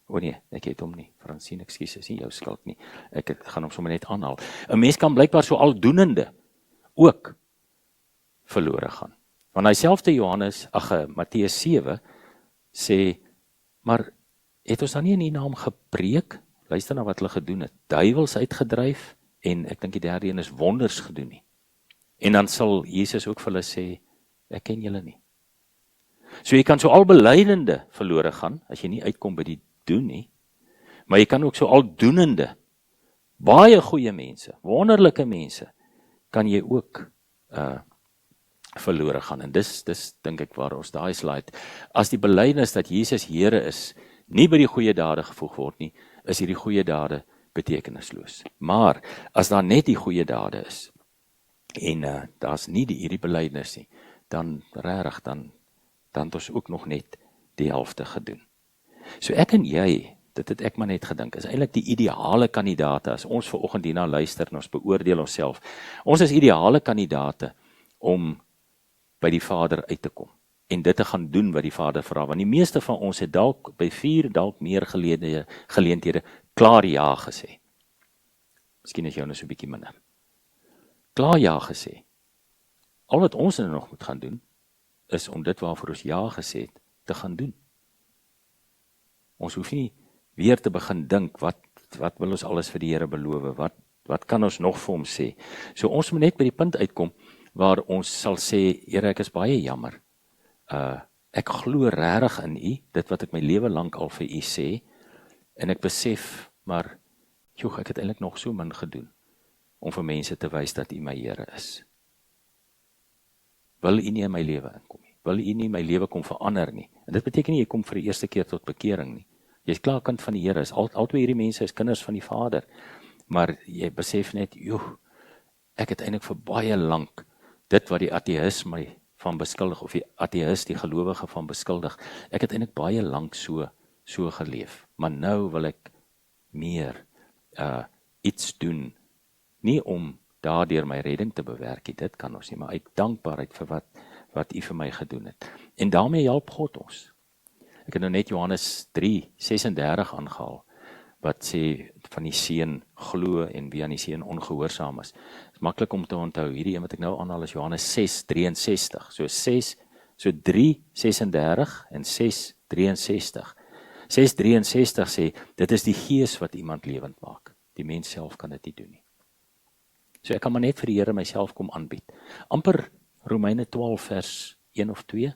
O nee, ek het hom nie. Fransine, ekskuus, is nie jou skuld nie. Ek gaan hom sommer net aanhaal. 'n Mens kan blykbaar so aldoenende ook verlore gaan. Want hy selfde Matteus 7 sê, maar het ons dan nie in die naam gepreek? Luister na wat hulle gedoen het. Duiwels uitgedryf en ek dink die derde een is wonders gedoen nie. En dan sal Jesus ook vir hulle sê, ek ken julle nie. So jy kan so al belydende verlore gaan, as jy nie uitkom by die doen nie, maar jy kan ook so al doenende, baie goeie mense, wonderlike mense, kan jy ook verlore gaan. En dis dink ek waar ons daai slide, as die belydenis dat Jesus Here is, nie by die goeie dade gevoeg word nie, is hierdie goeie dade betekenisloos. Maar, as daar net die goeie dade is, en daar's nie hierdie belydenis nie, dan regtig, dan het ons ook nog net die helfte gedoen. So ek en jy, dit het ek maar net gedink, is eintlik die ideale kandidate, as ons vanoggend hierna luister en ons beoordeel onsself, ons is ideale kandidate om by die Vader uit te kom, en dit te gaan doen wat die Vader vra, want die meeste van ons het dalk by 4, dalk meer geleenthede, klaar ja gesê. Miskien is jou nou so 'n bietjie minder. Klaar ja gesê. Al wat ons nou nog moet gaan doen, is om dit waarvoor ons ja gesê het, te gaan doen. Ons hoef nie weer te begin dink, wat wil ons alles vir die Here beloof, wat kan ons nog vir hom sê. So ons moet net by die punt uitkom, waar ons sal sê, Here, ek is baie jammer, Ek glo regtig in U, dit wat ek my lewe lank al vir U sê, en ek besef, maar joh, ek het eintlik nog so min gedoen om vir mense te wys dat U my Here is. Wil U nie in my lewe inkom nie? Wil U nie my lewe kom verander nie? En dit beteken nie jy kom vir die eerste keer tot bekering nie. Jy's klaar kind van die Here. Albei hierdie mense is kinders van die Vader. Maar jy besef net, joh, ek het eintlik vir baie lank dit wat die ateïs my van beskuldig, of die ateïs die gelowige van beskuldig, ek het eintlik baie lank so geleef. Maar nou wil ek meer iets doen, nie om daardeur my redding te bewerk nie, dit kan ons nie, maar uit dankbaarheid vir wat U vir my gedoen het. En daarmee help God ons. Ek het nou net Johannes 3:36 aangehaal, wat sê van die seun glo en wie aan die seun ongehoorsaam is. Dit is maklik om te onthou. Hierdie een wat ek nou aanhaal is Johannes 6:63. So 3:36 en 6:63. 6:63 sê, dit is die Gees wat iemand lewend maak. Die mens self kan dit nie doen nie. So ek kan maar net vir die Here myself kom aanbied. Amper Romeine 12 vers 1 of 2.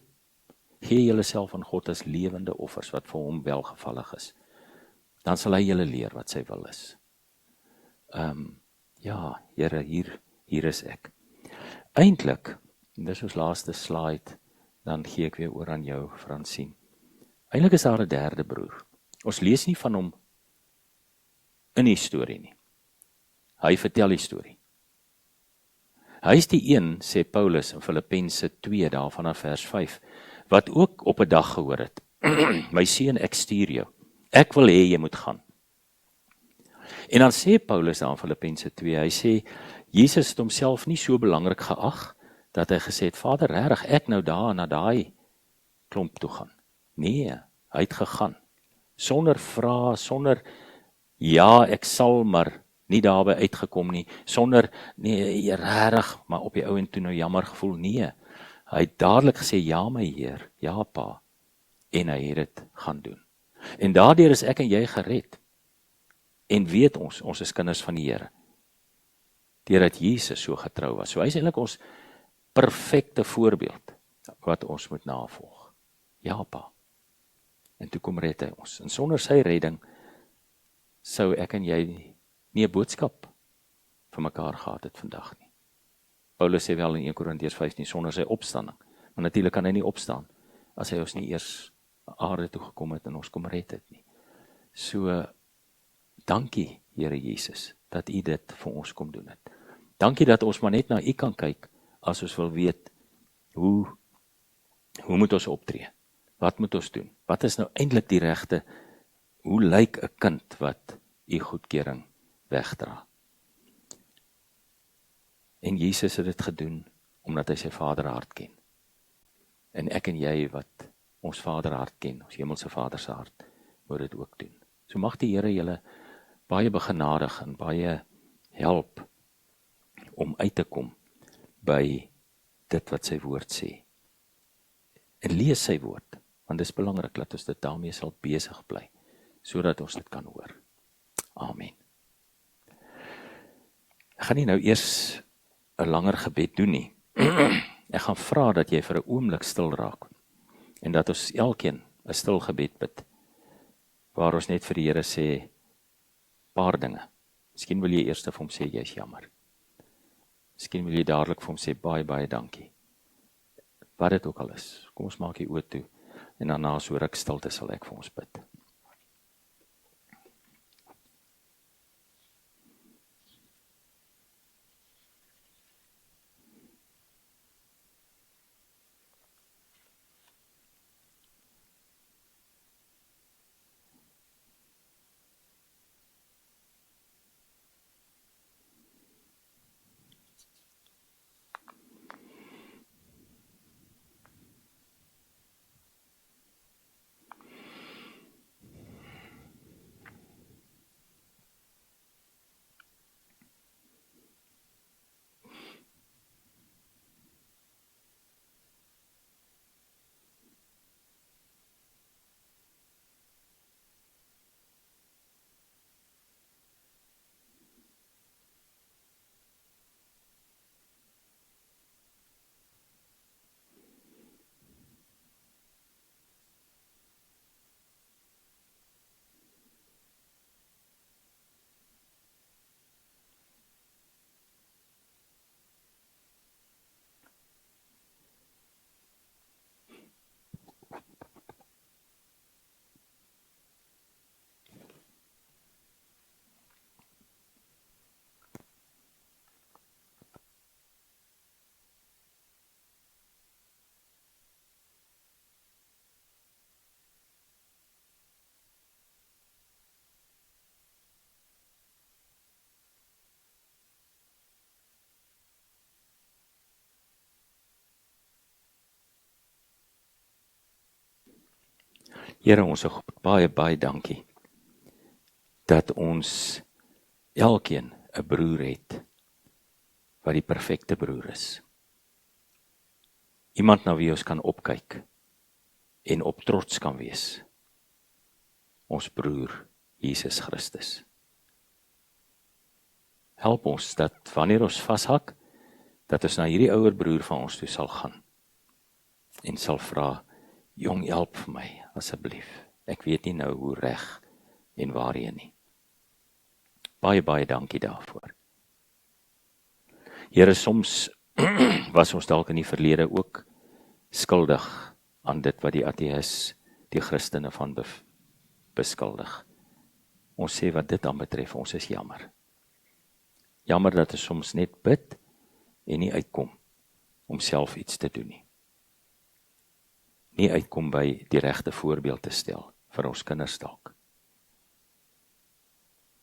Gee julle self aan God as lewende offers wat vir hom welgevallig is. Dan sal hy julle leer wat sy wil is. Ja, Here, hier is ek. Eintlik, en dis ons laaste slide, dan gee ek weer oor aan jou, Fransien. Eintlik is daar 'n derde broer. Ons lees nie van hom in die storie nie. Hy vertel die storie. Hy is die een, sê Paulus in Filippense 2 daar vanaf vers 5, wat ook op 'n dag gehoor het. My seun, ek stuur jou. Ek wil hê jy moet gaan. En dan sê Paulus daar in Filippense 2, hy sê, Jesus het homself nie so belangrik geag, dat hy gesê het, Vader, regtig, ek nou daar na daai klomp toe gaan. Nee, hy het gegaan. Sonder vrae, sonder, ja, ek sal maar nie daarby uitgekom nie, sonder, nee, regtig, maar op die ou en toe nou jammer gevoel, nee. Hy het dadelik gesê, ja my Heer, ja pa, en hy het dit gaan doen. En daardeur is ek en jy gered. En weet ons is kinders van die Here. Deurdat Jesus so getrou was. So hy is eintlik ons perfekte voorbeeld wat ons moet navolg. Ja pa. En toe kom red hy ons. En sonder sy redding sou ek en jy nie 'n boodskap vir mekaar gehad het vandag nie. Paulus sê wel in 1 Korintiërs 15 sonder sy opstanding. Maar natuurlik kan hy nie opstaan as hy ons nie eers aarde toe gekom het en ons kom red het nie. So, dankie Here Jesus, dat U dit vir ons kom doen het. Dankie dat ons maar net na U kan kyk, as ons wil weet, hoe moet ons optree? Wat moet ons doen? Wat is nou eintlik die regte, hoe lyk 'n kind wat U goedkeuring wegdra? En Jesus het dit gedoen, omdat hy sy Vaderhart ken. En ek en jy wat ons Vaderhart ken, ons hemelse Vader se hart, moet dit ook doen. So mag die Here julle baie begenadig en baie help om uit te kom by dit wat sy woord sê. En lees sy woord, want dit is belangrik dat ons dit daarmee sal besig bly, sodat ons dit kan hoor. Amen. Ek gaan nie nou eers 'n langer gebed doen nie. Ek gaan vra dat jy vir 'n oomblik stil raak en dat ons elkeen 'n stil gebed bid, waar ons net vir die Here sê, paar dinge. Miskien wil jy eers vir hom sê, jy is jammer. Miskien wil jy dadelik vir hom sê, baie dankie. Wat dit ook al is, kom ons maak die oë toe, en daarna so ruk stilte sal ek vir ons bid. Here ons is God, baie dankie dat ons elkeen 'n broer het wat die perfekte broer is. Iemand na wie ons kan opkyk en op trots kan wees. Ons broer Jesus Christus. Help ons dat wanneer ons vashak, dat ons na hierdie ouer broer van ons toe sal gaan en sal vra, jong, help vir my asseblief. Ek weet nie nou hoe reg en waarheen nie. Baie dankie daarvoor. Here, soms was ons dalk in die verlede ook skuldig aan dit wat die ateïs, die Christene van beskuldig. Ons sê wat dit aanbetref, ons is jammer. Jammer dat ons soms net bid en nie uitkom om self iets te doen nie. Nie uitkom by die regte voorbeeld te stel vir ons kinders dalk.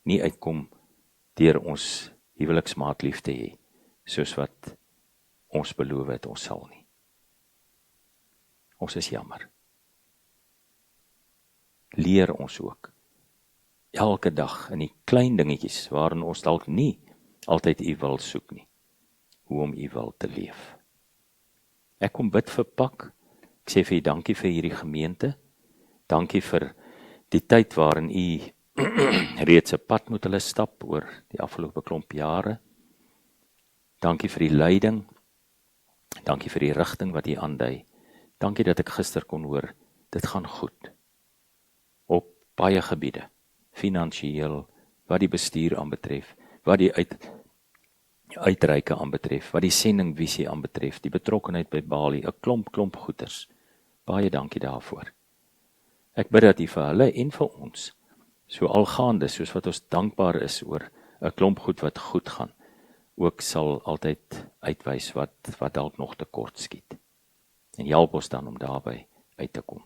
Nie uitkom deur ons huweliksmaat lief te hê, soos wat ons beloof het ons sal nie. Ons is jammer. Leer ons ook elke dag in die klein dingetjies waarin ons dalk nie altyd u wil soek nie, hoe om u wil te leef. Ek kom bid vir Pak. Ek sê vir u dankie vir hierdie gemeente. Dankie vir die tyd waarin u reeds 'n pad moet hulle stap oor die afgelope klomp jare. Dankie vir die leiding. Dankie vir die rigting wat u aandui. Dankie dat ek gister kon hoor, dit gaan goed. Op baie gebiede, finansiëel, wat die bestuur aanbetref, wat die uitreike aanbetref, wat die sendingvisie aanbetref, die betrokkenheid by Bali, 'n klomp goeders. Baie dankie daarvoor. Ek bid dat u vir hulle en vir ons, so algaande, soos wat ons dankbaar is oor 'n klomp goed wat goed gaan, ook sal altyd uitwys wat dalk nog tekort skiet. En help ons dan om daarby uit te kom.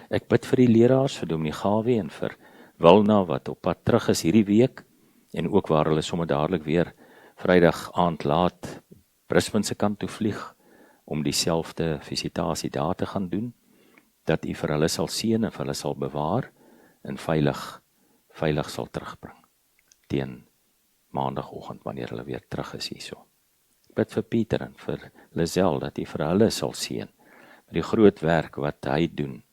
Ek bid vir die leraars, vir Dominee Gawie en vir Wilna wat op pad terug is hierdie week, en ook waar hulle sommer dadelik weer Vrydag aand laat Brisbane se kant toe vlieg, om dieselfde visitasie daar te gaan doen, dat u vir hulle sal seën en vir hulle sal bewaar, en veilig sal terugbring, teen maandagoggend, wanneer hulle weer terug is hierso. Ek bid vir Pieter en vir Lizelle, dat u vir hulle sal seën, met die groot werk wat hy doen,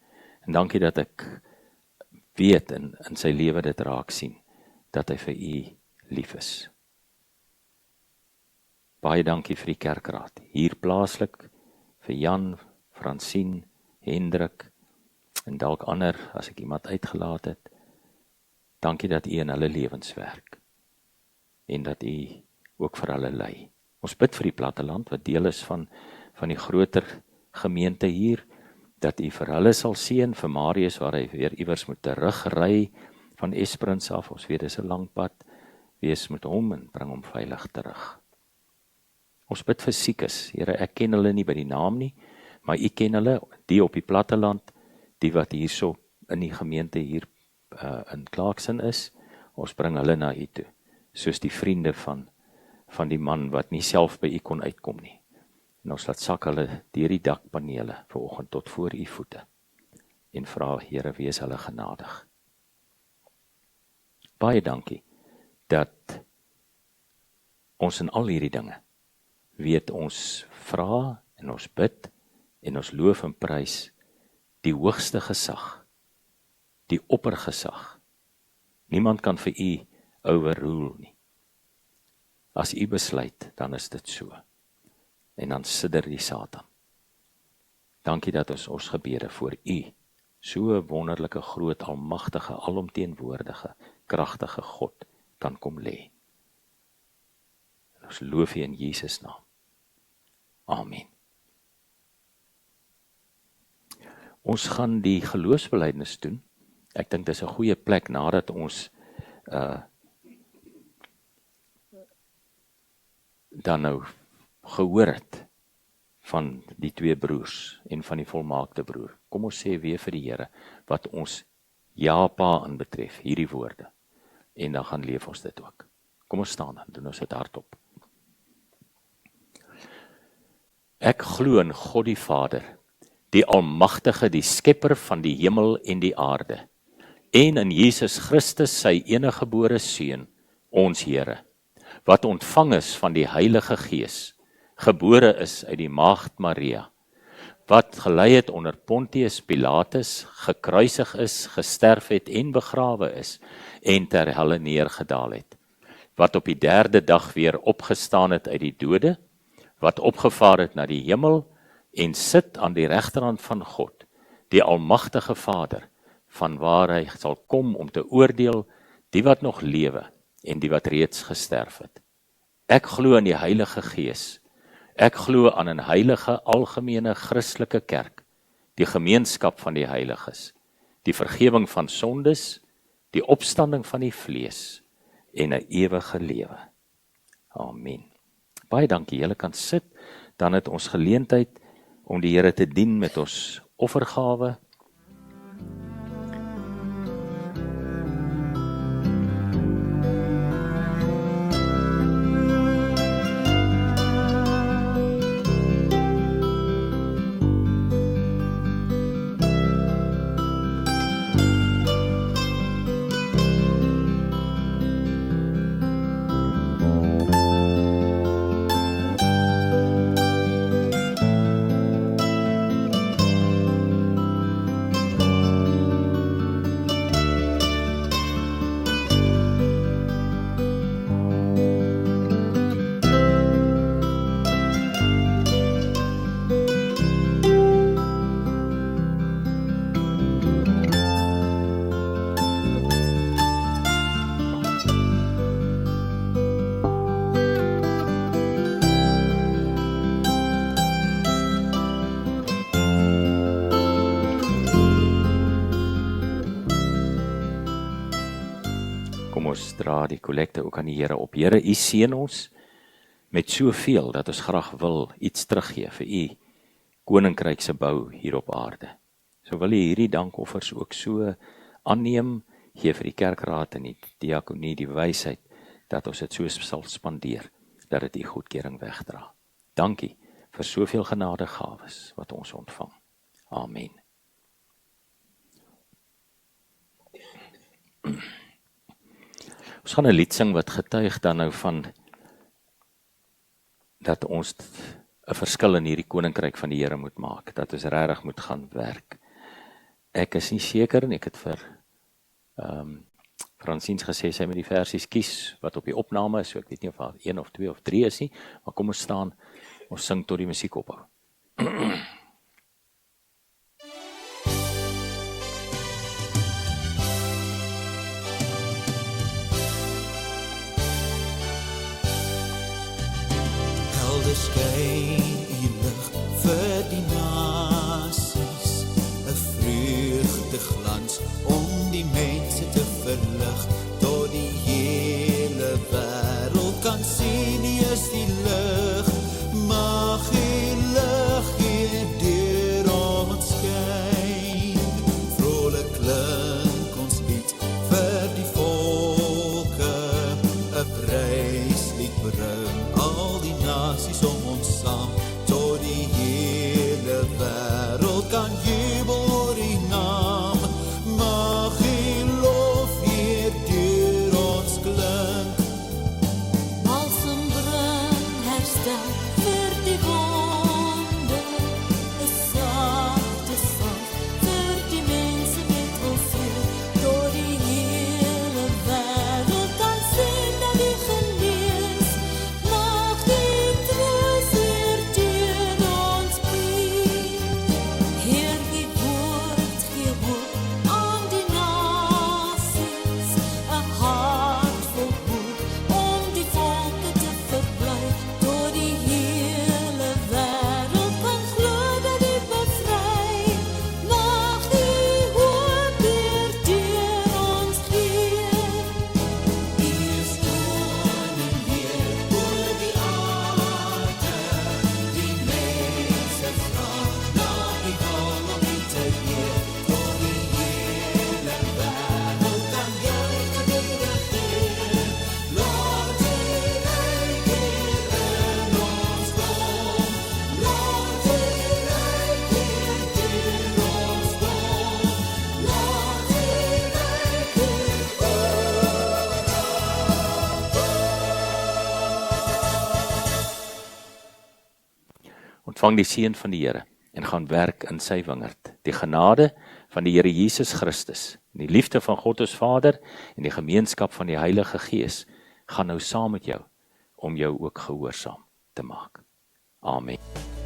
en dankie dat ek weet in sy lewe dit raak sien, dat hy vir u lief is. Baie dankie vir die kerkraad, hier plaaslik, vir Jan, Francine, Hendrik, en dalk ander, as ek iemand uitgelaat het. Dankie dat u in hulle lewens werk, en dat u ook vir hulle lei. Ons bid vir die platteland, wat deel is van die groter gemeente hier, dat u vir hulle sal seën, vir Marius, waar hy weer iewers moet terugry, van Esperance af, ons weet dis 'n lang pad, wees met hom en bring hom veilig terug. Ons bid vir siekes, Here, ek ken hulle nie by die naam nie, maar u ken hulle, die op die platteland, die wat hierso in die gemeente hier in Clarkson is, ons bring hulle na u toe, soos die vriende van die man wat nie self by u kon uitkom nie. En ons laat sak hulle deur die dakpanele vanoggend tot voor u voete, en vra, Here, wees hulle genadig. Baie dankie, dat ons in al hierdie dinge weet ons vra en ons bid en ons loof en prys die hoogste gesag, die oppergesag. Niemand kan vir u overrule nie. As u besluit, dan is dit so. En dan sidder die Satan. Dankie dat ons gebede voor u, so wonderlike, groot, almagtige, alomteenwoordige, kragtige God kan kom lê. Ons loof u in Jesus naam. Amen. Ons gaan die geloofsbelijdenis doen. Ek dink dis 'n goeie plek nadat ons dan nou gehoor het van die twee broers en van die volmaakte broer. Kom ons sê weer vir die Here wat ons ja pa aanbetref, hierdie woorde. En dan gaan leef ons dit ook. Kom ons staan dan, doen ons dit hardop. Ek glo in God die Vader, die Almagtige, die Skepper van die hemel en die aarde, en in Jesus Christus sy eniggebore Seun, ons Here, wat ontvang is van die Heilige Gees, gebore is uit die Maagd Maria, wat gelei het onder Pontius Pilatus, gekruisig is, gesterf het en begrawe is, en ter helle neergedaal het, wat op die 3de dag weer opgestaan het uit die dode, wat opgevaar het na die hemel, en sit aan die regterhand van God, die Almagtige Vader, vanwaar hy sal kom om te oordeel die wat nog lewe en die wat reeds gesterf het. Ek glo in die Heilige Gees. Ek glo aan 'n heilige algemene Christelike kerk, die gemeenskap van die heiliges, die vergifnis van sondes, die opstanding van die vlees en 'n ewige lewe. Amen. Baie dankie, julle kan sit, dan het ons geleentheid om die Here te dien met ons offergawe. Kom ons dra die kollekte ook aan die Here op. Here, U seën ons met soveel dat ons graag wil iets teruggee vir U koninkryk se bou hier op aarde. So wil U hierdie dankoffers ook so aanneem, gee vir die kerkraad en die diakonie die wysheid dat ons dit so sal spandeer, dat dit U goedkeuring wegdra. Dankie vir soveel genadegawes wat ons ontvang. Amen. Ons gaan 'n lied sing wat getuig dan nou van dat ons 'n verskil in hierdie koninkryk van die Here moet maak, dat ons regtig moet gaan werk. Ek is nie seker nie, ek het vir Fransins gesê sy moet die versies kies wat op die opname is, so ek weet nie of daar 1 of 2 of 3 is nie, maar kom ons staan, ons sing tot die musiek ophou. Skyn U lig vir die nasies, 'n vreugdeglans om die mense te verlig, tot die hele wêreld kan sien U is die lig, mag U lig hier deur ons skyn, vrolik klink ons lied vir die volke, 'n pryslied bring al die nasies om ons saam, tot die hele wêreld kan jubel oor U naam, maar ontvang die seën van die Here en gaan werk in sy wingerd. Die genade van die Here Jesus Christus, en die liefde van God ons Vader en die gemeenskap van die Heilige Gees gaan nou saam met jou om jou ook gehoorsaam te maak. Amen.